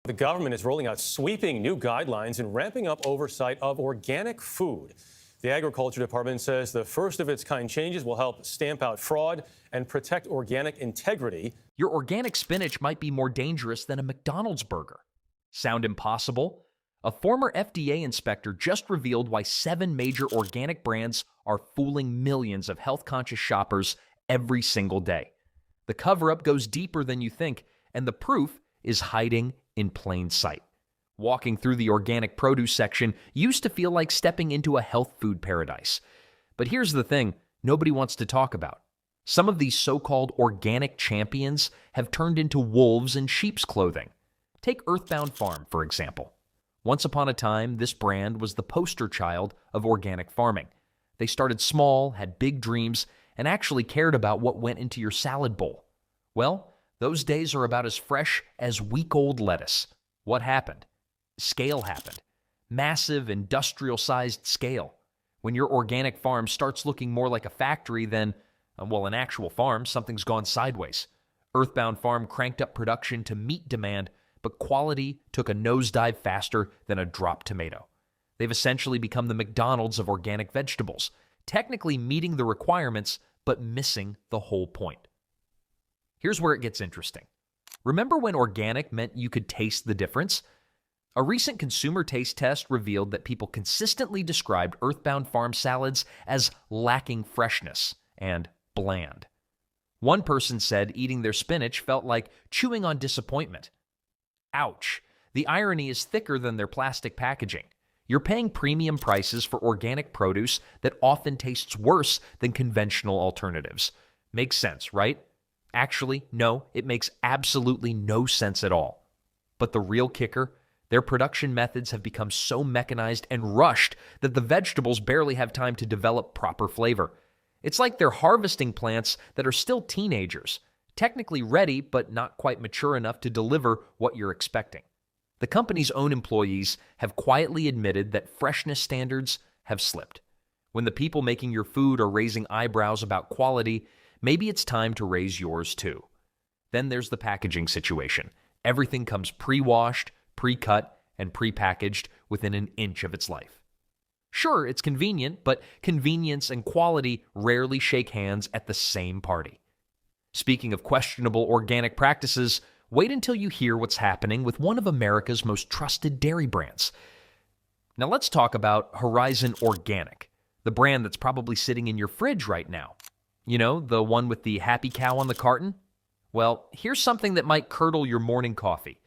The government is rolling out sweeping new guidelines and ramping up oversight of organic food. The Agriculture Department says the first of its kind changes will help stamp out fraud and protect organic integrity. Your organic spinach might be more dangerous than a McDonald's burger. Sound impossible? A former FDA inspector just revealed why 7 major organic brands are fooling millions of health-conscious shoppers every single day. The cover-up goes deeper than you think, and the proof is hiding in plain sight. Walking through the organic produce section used to feel like stepping into a health food paradise. But here's the thing nobody wants to talk about. Some of these so-called organic champions have turned into wolves in sheep's clothing. Take Earthbound Farm, for example. Once upon a time, this brand was the poster child of organic farming. They started small, had big dreams, and actually cared about what went into your salad bowl. Well, those days are about as fresh as week-old lettuce. What happened? Scale happened. Massive, industrial-sized scale. When your organic farm starts looking more like a factory than, an actual farm, something's gone sideways. Earthbound Farm cranked up production to meet demand, but quality took a nosedive faster than a dropped tomato. They've essentially become the McDonald's of organic vegetables, technically meeting the requirements, but missing the whole point. Here's where it gets interesting. Remember when organic meant you could taste the difference? A recent consumer taste test revealed that people consistently described Earthbound Farm salads as lacking freshness and bland. One person said eating their spinach felt like chewing on disappointment. Ouch. The irony is thicker than their plastic packaging. You're paying premium prices for organic produce that often tastes worse than conventional alternatives. Makes sense, right? Actually, no, it makes absolutely no sense at all. But the real kicker, their production methods have become so mechanized and rushed that the vegetables barely have time to develop proper flavor. It's like they're harvesting plants that are still teenagers, technically ready but not quite mature enough to deliver what you're expecting. The company's own employees have quietly admitted that freshness standards have slipped. When the people making your food are raising eyebrows about quality, maybe it's time to raise yours too. Then there's the packaging situation. Everything comes pre-washed, pre-cut, and pre-packaged within an inch of its life. Sure, it's convenient, but convenience and quality rarely shake hands at the same party. Speaking of questionable organic practices, wait until you hear what's happening with one of America's most trusted dairy brands. Now let's talk about Horizon Organic, the brand that's probably sitting in your fridge right now. You know, the one with the happy cow on the carton? Well, here's something that might curdle your morning coffee.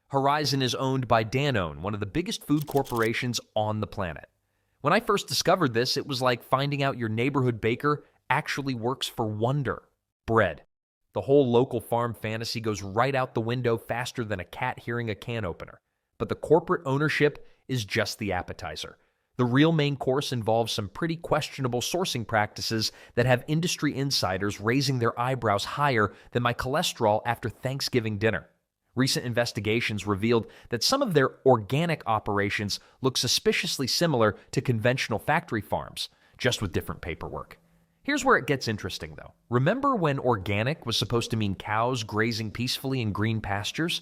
Horizon is owned by Danone, one of the biggest food corporations on the planet. When I first discovered this, it was like finding out your neighborhood baker actually works for Wonder Bread. The whole local farm fantasy goes right out the window faster than a cat hearing a can opener. But the corporate ownership is just the appetizer. The real main course involves some pretty questionable sourcing practices that have industry insiders raising their eyebrows higher than my cholesterol after Thanksgiving dinner. Recent investigations revealed that some of their organic operations look suspiciously similar to conventional factory farms, just with different paperwork. Here's where it gets interesting, though. Remember when organic was supposed to mean cows grazing peacefully in green pastures?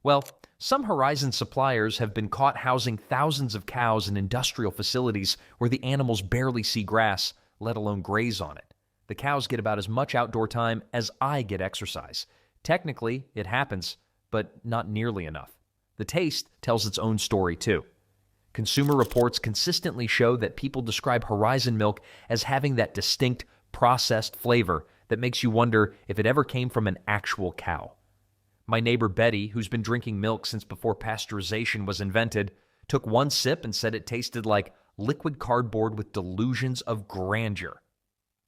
Well, some Horizon suppliers have been caught housing thousands of cows in industrial facilities where the animals barely see grass, let alone graze on it. The cows get about as much outdoor time as I get exercise. Technically, it happens, but not nearly enough. The taste tells its own story, too. Consumer reports consistently show that people describe Horizon milk as having that distinct, processed flavor that makes you wonder if it ever came from an actual cow. My neighbor Betty, who's been drinking milk since before pasteurization was invented, took one sip and said it tasted like liquid cardboard with delusions of grandeur.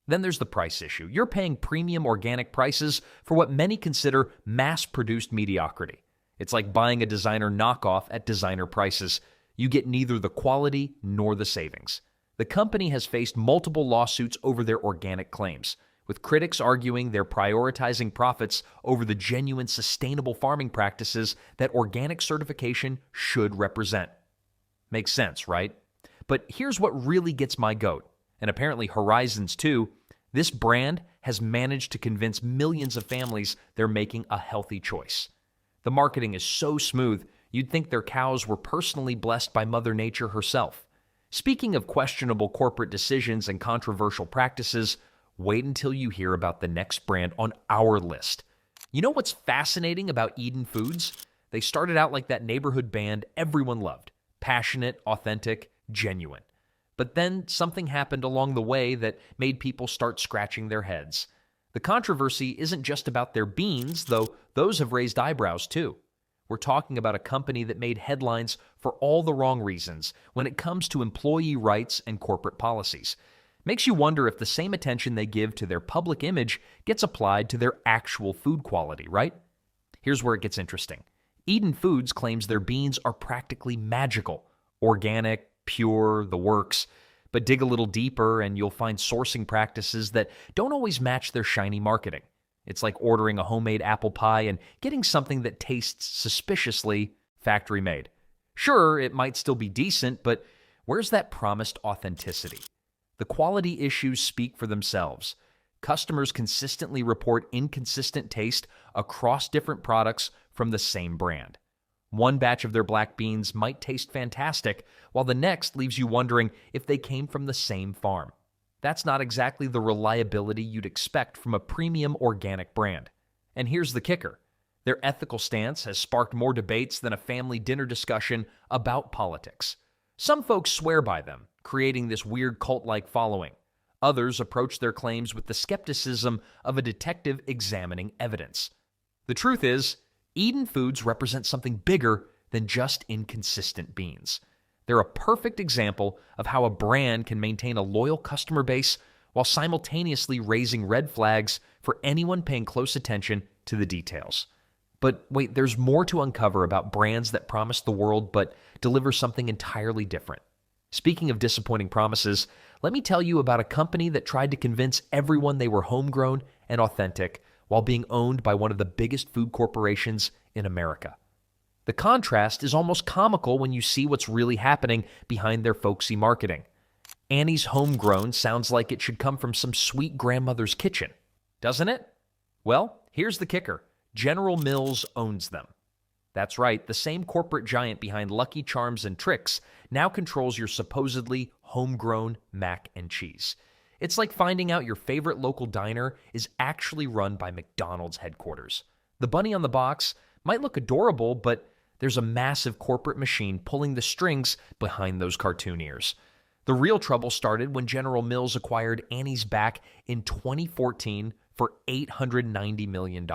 Then there's the price issue. You're paying premium organic prices for what many consider mass-produced mediocrity. It's like buying a designer knockoff at designer prices. You get neither the quality nor the savings. The company has faced multiple lawsuits over their organic claims, with critics arguing they're prioritizing profits over the genuine sustainable farming practices that organic certification should represent. Makes sense, right? But here's what really gets my goat, and apparently Horizon's too. This brand has managed to convince millions of families they're making a healthy choice. The marketing is so smooth, You'd think their cows were personally blessed by Mother Nature herself. Speaking of questionable corporate decisions and controversial practices, wait until you hear about the next brand on our list. You know what's fascinating about Eden Foods? They started out like that neighborhood band everyone loved. Passionate, authentic, genuine. But then something happened along the way that made people start scratching their heads. The controversy isn't just about their beans, though those have raised eyebrows too. We're talking about a company that made headlines for all the wrong reasons when it comes to employee rights and corporate policies. Makes you wonder if the same attention they give to their public image gets applied to their actual food quality, right? Here's where it gets interesting. Eden Foods claims their beans are practically magical, organic, pure, the works. But dig a little deeper and you'll find sourcing practices that don't always match their shiny marketing. It's like ordering a homemade apple pie and getting something that tastes suspiciously factory-made. Sure, it might still be decent, but where's that promised authenticity? The quality issues speak for themselves. Customers consistently report inconsistent taste across different products from the same brand. One batch of their black beans might taste fantastic, while the next leaves you wondering if they came from the same farm. That's not exactly the reliability you'd expect from a premium organic brand. And here's the kicker. Their ethical stance has sparked more debates than a family dinner discussion about politics. Some folks swear by them, creating this weird cult-like following. Others approach their claims with the skepticism of a detective examining evidence. The truth is, Eden Foods represents something bigger than just inconsistent beans. They're a perfect example of how a brand can maintain a loyal customer base while simultaneously raising red flags for anyone paying close attention to the details. But wait, there's more to uncover about brands that promise the world but deliver something entirely different. Speaking of disappointing promises, let me tell you about a company that tried to convince everyone they were homegrown and authentic while being owned by one of the biggest food corporations in America. The contrast is almost comical when you see what's really happening behind their folksy marketing. Annie's homegrown sounds like it should come from some sweet grandmother's kitchen, doesn't it? Well, here's the kicker. General Mills owns them. That's right, the same corporate giant behind Lucky Charms and Trix now controls your supposedly homegrown mac and cheese. It's like finding out your favorite local diner is actually run by McDonald's headquarters. The bunny on the box might look adorable, but there's a massive corporate machine pulling the strings behind those cartoon ears. The real trouble started when General Mills acquired Annie's back in 2014 for $890 million.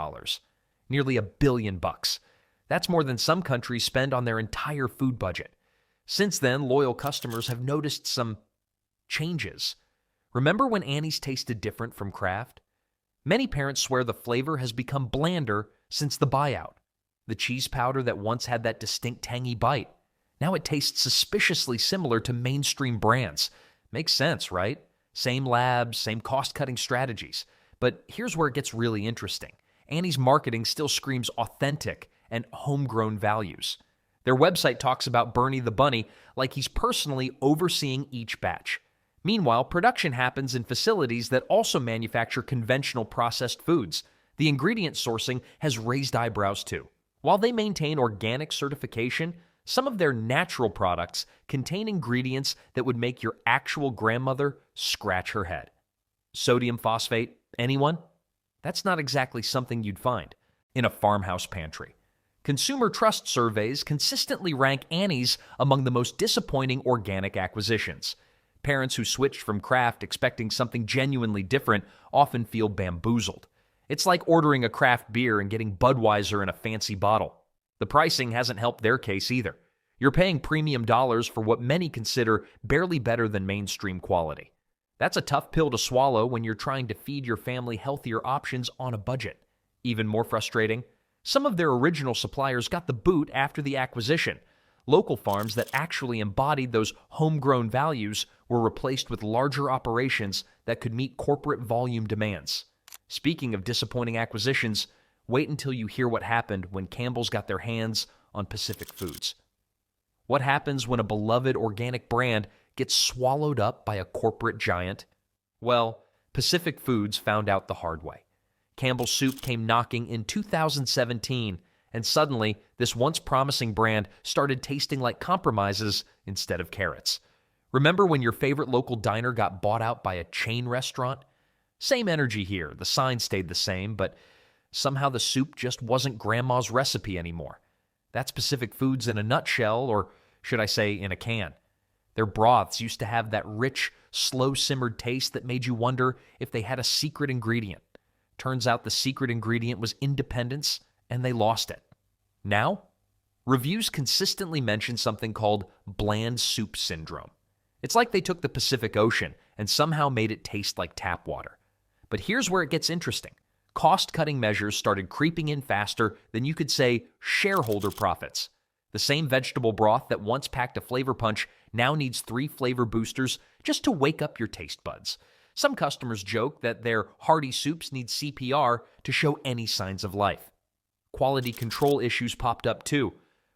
Nearly $1 billion. That's more than some countries spend on their entire food budget. Since then, loyal customers have noticed some changes. Remember when Annie's tasted different from Kraft? Many parents swear the flavor has become blander since the buyout. The cheese powder that once had that distinct tangy bite, now it tastes suspiciously similar to mainstream brands. Makes sense, right? Same labs, same cost-cutting strategies. But here's where it gets really interesting. Annie's marketing still screams authentic and homegrown values. Their website talks about Bernie the Bunny like he's personally overseeing each batch. Meanwhile, production happens in facilities that also manufacture conventional processed foods. The ingredient sourcing has raised eyebrows too. While they maintain organic certification, some of their natural products contain ingredients that would make your actual grandmother scratch her head. Sodium phosphate, anyone? That's not exactly something you'd find in a farmhouse pantry. Consumer trust surveys consistently rank Annie's among the most disappointing organic acquisitions. Parents who switched from Kraft expecting something genuinely different often feel bamboozled. It's like ordering a craft beer and getting Budweiser in a fancy bottle. The pricing hasn't helped their case either. You're paying premium dollars for what many consider barely better than mainstream quality. That's a tough pill to swallow when you're trying to feed your family healthier options on a budget. Even more frustrating, some of their original suppliers got the boot after the acquisition. Local farms that actually embodied those homegrown values were replaced with larger operations that could meet corporate volume demands. Speaking of disappointing acquisitions, wait until you hear what happened when Campbell's got their hands on Pacific Foods. What happens when a beloved organic brand gets swallowed up by a corporate giant? Well, Pacific Foods found out the hard way. Campbell's Soup came knocking in 2017, And suddenly, this once promising brand started tasting like compromises instead of carrots. Remember when your favorite local diner got bought out by a chain restaurant? Same energy here. The sign stayed the same, but somehow the soup just wasn't Grandma's recipe anymore. That's Pacific Foods in a nutshell, or should I say in a can. Their broths used to have that rich, slow-simmered taste that made you wonder if they had a secret ingredient. Turns out the secret ingredient was independence, and they lost it. Now, reviews consistently mention something called bland soup syndrome. It's like they took the Pacific Ocean and somehow made it taste like tap water. But here's where it gets interesting. Cost-cutting measures started creeping in faster than you could say shareholder profits. The same vegetable broth that once packed a flavor punch now needs 3 flavor boosters just to wake up your taste buds. Some customers joke that their hearty soups need CPR to show any signs of life. Quality control issues popped up too.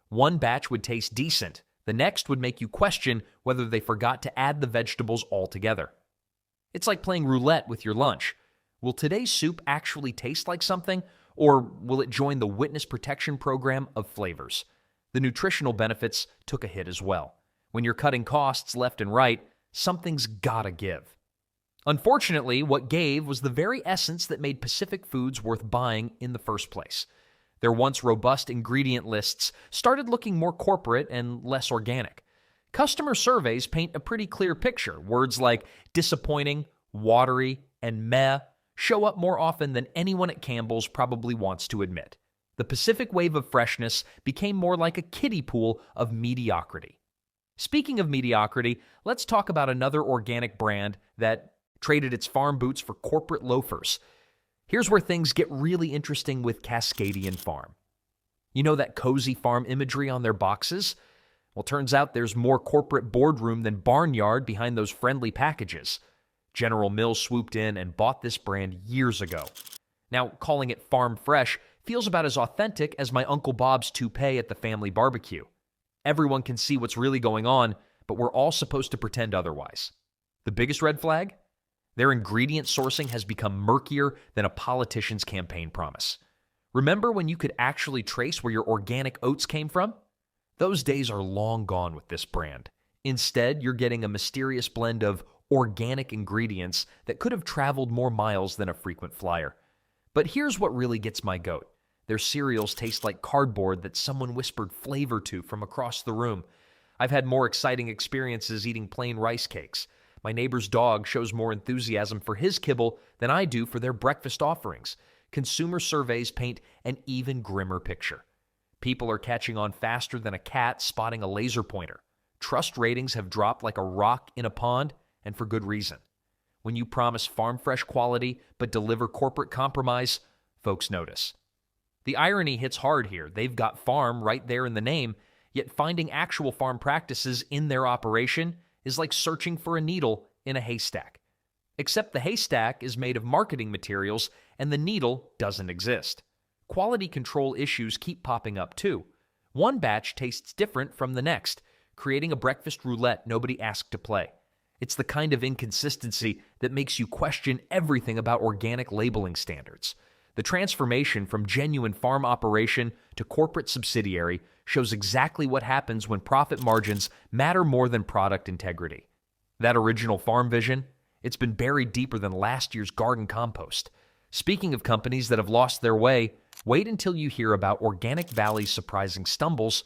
One batch would taste decent. The next would make you question whether they forgot to add the vegetables altogether. It's like playing roulette with your lunch. Will today's soup actually taste like something, or will it join the witness protection program of flavors? The nutritional benefits took a hit as well. When you're cutting costs left and right, something's gotta give. Unfortunately, what gave was the very essence that made Pacific Foods worth buying in the first place. Their once robust ingredient lists started looking more corporate and less organic. Customer surveys paint a pretty clear picture. Words like disappointing, watery, and meh show up more often than anyone at Campbell's probably wants to admit. The Pacific wave of freshness became more like a kiddie pool of mediocrity. Speaking of mediocrity, let's talk about another organic brand that traded its farm boots for corporate loafers. Here's where things get really interesting with Cascadian Farm. You know that cozy farm imagery on their boxes? Well, turns out there's more corporate boardroom than barnyard behind those friendly packages. General Mills swooped in and bought this brand years ago. Now, calling it farm fresh feels about as authentic as my Uncle Bob's toupee at the family barbecue. Everyone can see what's really going on, but we're all supposed to pretend otherwise. The biggest red flag? Their ingredient sourcing has become murkier than a politician's campaign promise. Remember when you could actually trace where your organic oats came from? Those days are long gone with this brand. Instead, you're getting a mysterious blend of organic ingredients that could have traveled more miles than a frequent flyer. But here's what really gets my goat. Their cereals taste like cardboard that someone whispered flavor to from across the room. I've had more exciting experiences eating plain rice cakes. My neighbor's dog shows more enthusiasm for his kibble than I do for their breakfast offerings. Consumer surveys paint an even grimmer picture. People are catching on faster than a cat spotting a laser pointer. Trust ratings have dropped like a rock in a pond, and for good reason. When you promise farm fresh quality but deliver corporate compromise, folks notice. The irony hits hard here. They've got farm right there in the name, yet finding actual farm practices in their operation is like searching for a needle in a haystack. Except the haystack is made of marketing materials and the needle doesn't exist. Quality control issues keep popping up too. One batch tastes different from the next, creating a breakfast roulette nobody asked to play. It's the kind of inconsistency that makes you question everything about organic labeling standards. The transformation from genuine farm operation to corporate subsidiary shows exactly what happens when profit margins matter more than product integrity. That original farm vision, it's been buried deeper than last year's garden compost. Speaking of companies that have lost their way, wait until you hear about Organic Valley's surprising stumbles.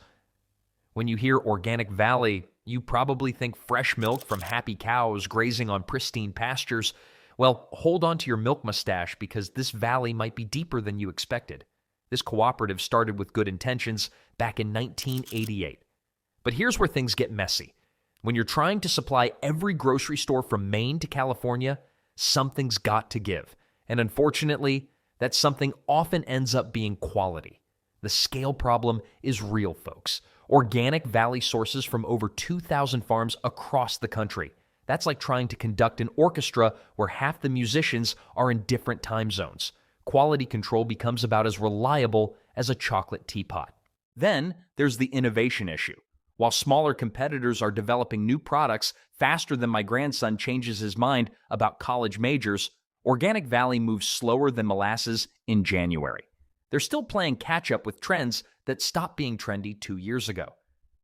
When you hear Organic Valley, you probably think fresh milk from happy cows grazing on pristine pastures. Well, hold on to your milk mustache because this valley might be deeper than you expected. This cooperative started with good intentions back in 1988. But here's where things get messy. When you're trying to supply every grocery store from Maine to California, something's got to give. And unfortunately, that something often ends up being quality. The scale problem is real, folks. Organic Valley sources from over 2,000 farms across the country. That's like trying to conduct an orchestra where half the musicians are in different time zones. Quality control becomes about as reliable as a chocolate teapot. Then there's the innovation issue. While smaller competitors are developing new products faster than my grandson changes his mind about college majors, Organic Valley moves slower than molasses in January. They're still playing catch up with trends that stopped being trendy 2 years ago.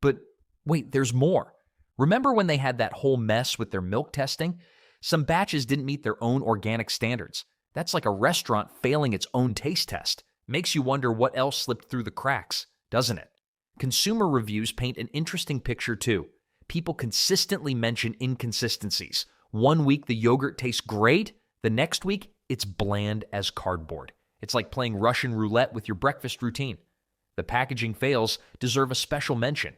But wait, there's more. Remember when they had that whole mess with their milk testing? Some batches didn't meet their own organic standards. That's like a restaurant failing its own taste test. Makes you wonder what else slipped through the cracks, doesn't it? Consumer reviews paint an interesting picture too. People consistently mention inconsistencies. One week the yogurt tastes great, the next week it's bland as cardboard. It's like playing Russian roulette with your breakfast routine. The packaging fails deserve a special mention.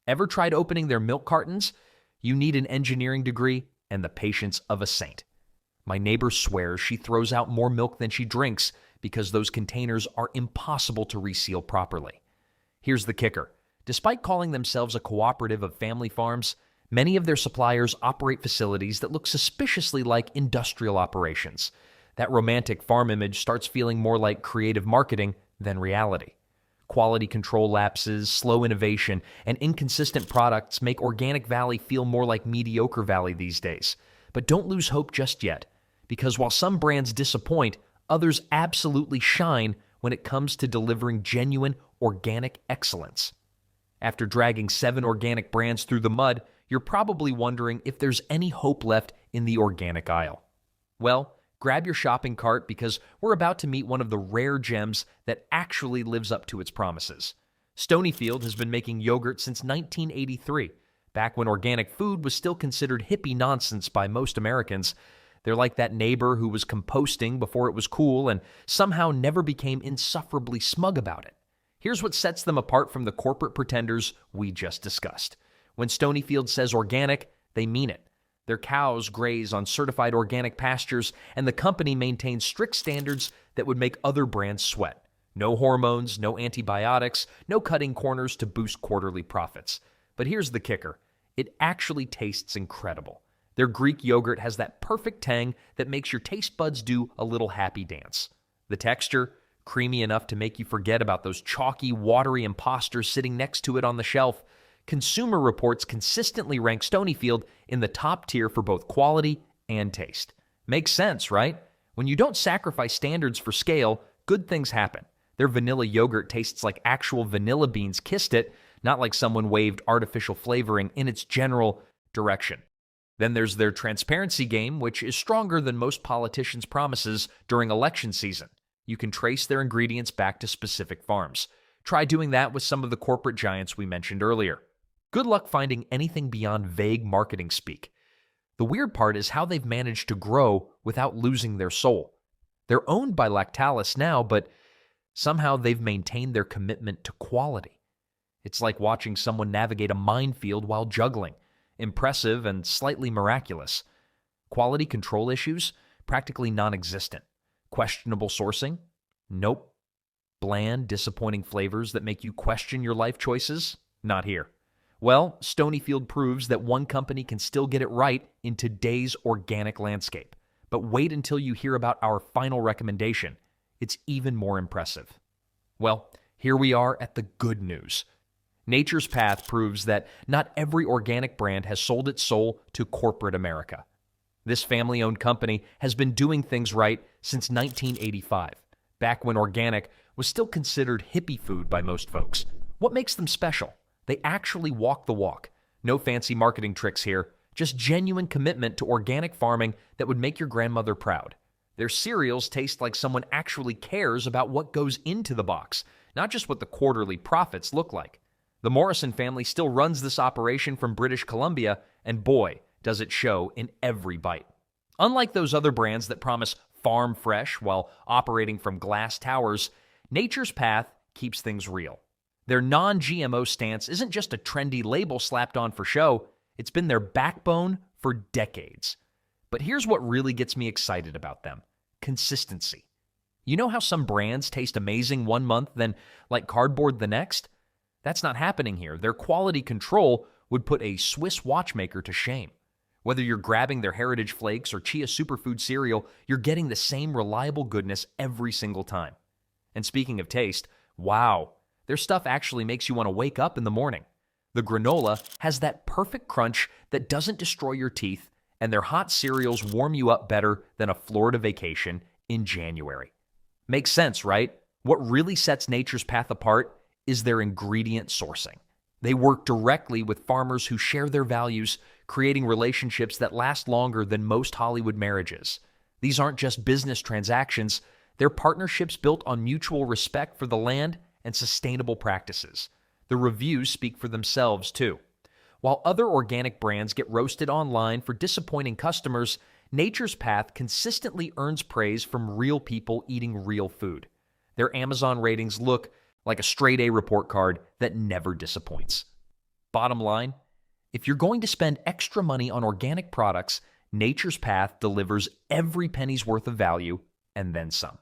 Ever tried opening their milk cartons? You need an engineering degree and the patience of a saint. My neighbor swears she throws out more milk than she drinks because those containers are impossible to reseal properly. Here's the kicker. Despite calling themselves a cooperative of family farms, many of their suppliers operate facilities that look suspiciously like industrial operations. That romantic farm image starts feeling more like creative marketing than reality. Quality control lapses, slow innovation, and inconsistent products make Organic Valley feel more like Mediocre Valley these days. But don't lose hope just yet, because while some brands disappoint, others absolutely shine when it comes to delivering genuine organic excellence. After dragging 7 organic brands through the mud, you're probably wondering if there's any hope left in the organic aisle. Well, grab your shopping cart because we're about to meet one of the rare gems that actually lives up to its promises. Stonyfield has been making yogurt since 1983, back when organic food was still considered hippie nonsense by most Americans. They're like that neighbor who was composting before it was cool and somehow never became insufferably smug about it. Here's what sets them apart from the corporate pretenders we just discussed. When Stonyfield says organic, they mean it. Their cows graze on certified organic pastures, and the company maintains strict standards that would make other brands sweat. No hormones, no antibiotics, no cutting corners to boost quarterly profits. But here's the kicker. It actually tastes incredible. Their Greek yogurt has that perfect tang that makes your taste buds do a little happy dance. The texture, creamy enough to make you forget about those chalky, watery imposters sitting next to it on the shelf. Consumer Reports consistently rank Stonyfield in the top tier for both quality and taste. Makes sense, right? When you don't sacrifice standards for scale, good things happen. Their vanilla yogurt tastes like actual vanilla beans kissed it, not like someone waved artificial flavoring in its general direction. Then there's their transparency game, which is stronger than most politicians' promises during election season. You can trace their ingredients back to specific farms. Try doing that with some of the corporate giants we mentioned earlier. Good luck finding anything beyond vague marketing speak. The weird part is how they've managed to grow without losing their soul. They're owned by Lactalis now, but somehow they've maintained their commitment to quality. It's like watching someone navigate a minefield while juggling. Impressive and slightly miraculous. Quality control issues? Practically non-existent. Questionable sourcing? Nope. Bland, disappointing flavors that make you question your life choices? Not here. Well, Stonyfield proves that one company can still get it right in today's organic landscape. But wait until you hear about our final recommendation. It's even more impressive. Well, here we are at the good news. Nature's Path proves that not every organic brand has sold its soul to corporate America. This family-owned company has been doing things right since 1985, back when organic was still considered hippie food by most folks. What makes them special? They actually walk the walk. No fancy marketing tricks here, just genuine commitment to organic farming that would make your grandmother proud. Their cereals taste like someone actually cares about what goes into the box, not just what the quarterly profits look like. The Morrison family still runs this operation from British Columbia, and boy, does it show in every bite. Unlike those other brands that promise farm fresh while operating from glass towers, Nature's Path keeps things real. Their non-GMO stance isn't just a trendy label slapped on for show, it's been their backbone for decades. But here's what really gets me excited about them: consistency. You know how some brands taste amazing one month, then like cardboard the next? That's not happening here. Their quality control would put a Swiss watchmaker to shame. Whether you're grabbing their Heritage Flakes or Chia Superfood cereal, you're getting the same reliable goodness every single time. And speaking of taste, wow, their stuff actually makes you want to wake up in the morning. The granola has that perfect crunch that doesn't destroy your teeth, and their hot cereals warm you up better than a Florida vacation in January. Makes sense, right? What really sets Nature's Path apart is their ingredient sourcing. They work directly with farmers who share their values, creating relationships that last longer than most Hollywood marriages. These aren't just business transactions, they're partnerships built on mutual respect for the land and sustainable practices. The reviews speak for themselves, too. While other organic brands get roasted online for disappointing customers, Nature's Path consistently earns praise from real people eating real food. Their Amazon ratings look like a straight A report card that never disappoints. Bottom line, if you're going to spend extra money on organic products, Nature's Path delivers every penny's worth of value and then some.